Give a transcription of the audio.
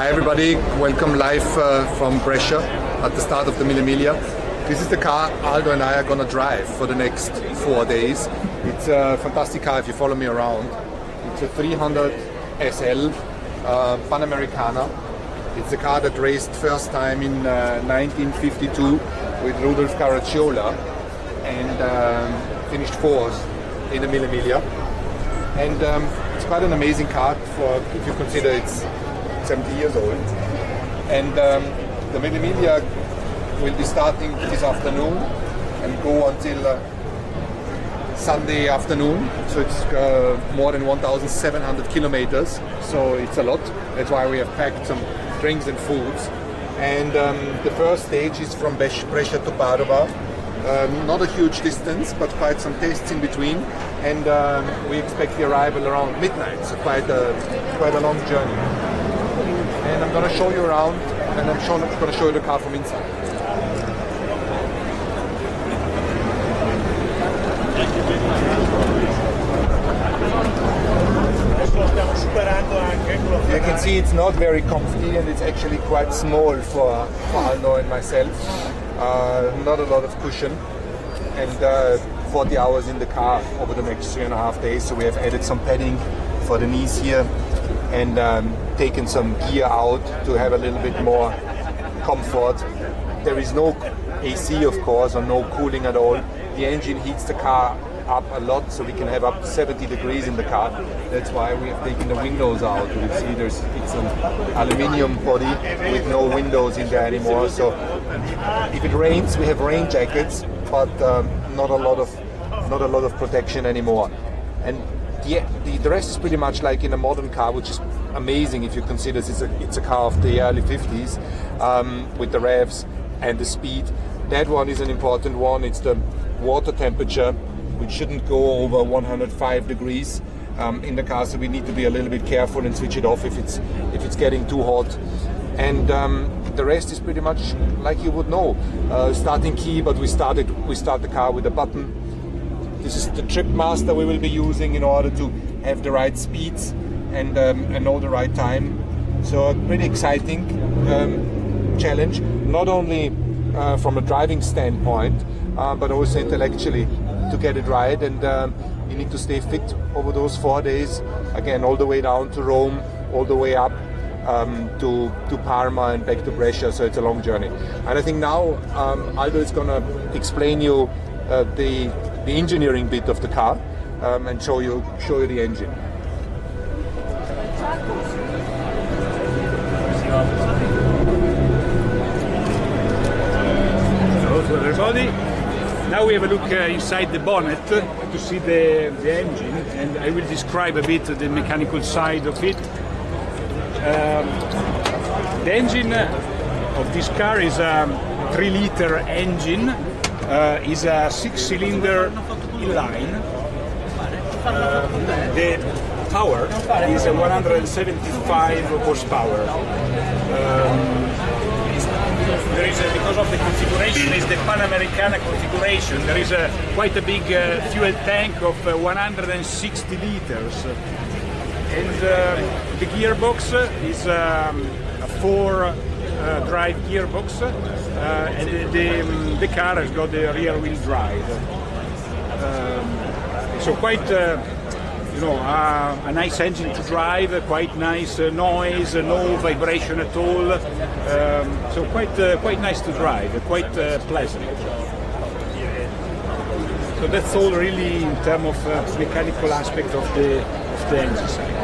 Hi everybody, welcome live from Brescia at the start of the Mille Miglia. This is the car Aldo and I are gonna drive for the next 4 days. It's a fantastic car if you follow me around. It's a 300 SL Panamericana. It's a car that raced first time in 1952 with Rudolf Caracciola and finished fourth in the Mille Miglia. And it's quite an amazing car for if you consider it's 70 years old. And the Mille Miglia will be starting this afternoon and go until Sunday afternoon. So it's more than 1,700 kilometers. So it's a lot. That's why we have packed some drinks and foods. And the first stage is from Brescia to Padova. Not a huge distance, but quite some tests in between. And we expect the arrival around midnight. So quite a long journey. And I'm going to show you around, and I'm going to show you the car from inside. You can see it's not very comfy, and it's actually quite small for Aldo and myself. Not a lot of cushion, and 40 hours in the car over the next 3.5 days. So we have added some padding for the knees here, and taken some gear out to have a little bit more comfort. There is no AC, of course, or no cooling at all. The engine heats the car up a lot, so we can have up to 70 degrees in the car. That's why we have taken the windows out. You see it's an aluminium body with no windows in there anymore. So if it rains, we have rain jackets, but not a lot of protection anymore. And the rest is pretty much like in a modern car, which is amazing if you consider it's a car of the early 50s with the revs and the speed. That one is an important one. It's the water temperature, which shouldn't go over 105 degrees in the car, so we need to be a little bit careful and switch it off if it's getting too hot. And the rest is pretty much like you would know. Starting key, but we start the car with a button. This is the trip master we will be using in order to have the right speeds and know the right time. So a pretty exciting challenge, not only from a driving standpoint, but also intellectually to get it right. And you need to stay fit over those 4 days. Again, all the way down to Rome, all the way up to Parma and back to Brescia. So it's a long journey. And I think now Aldo is going to explain you the engineering bit of the car and show you the engine. Hello to everybody. Now we have a look inside the bonnet to see the engine, and I will describe a bit the mechanical side of it. The engine of this car is a 3-liter engine. Is a 6-cylinder inline. The power is 175 horsepower. There is because of the configuration, is the Panamericana configuration. There is quite a big fuel tank of 160 liters, and the gearbox is a 4-drive gearbox. And the car has got the rear-wheel drive, so quite a nice engine to drive, quite nice noise, no vibration at all. So quite nice to drive, quite pleasant. So that's all really in terms of mechanical aspect of the engine side.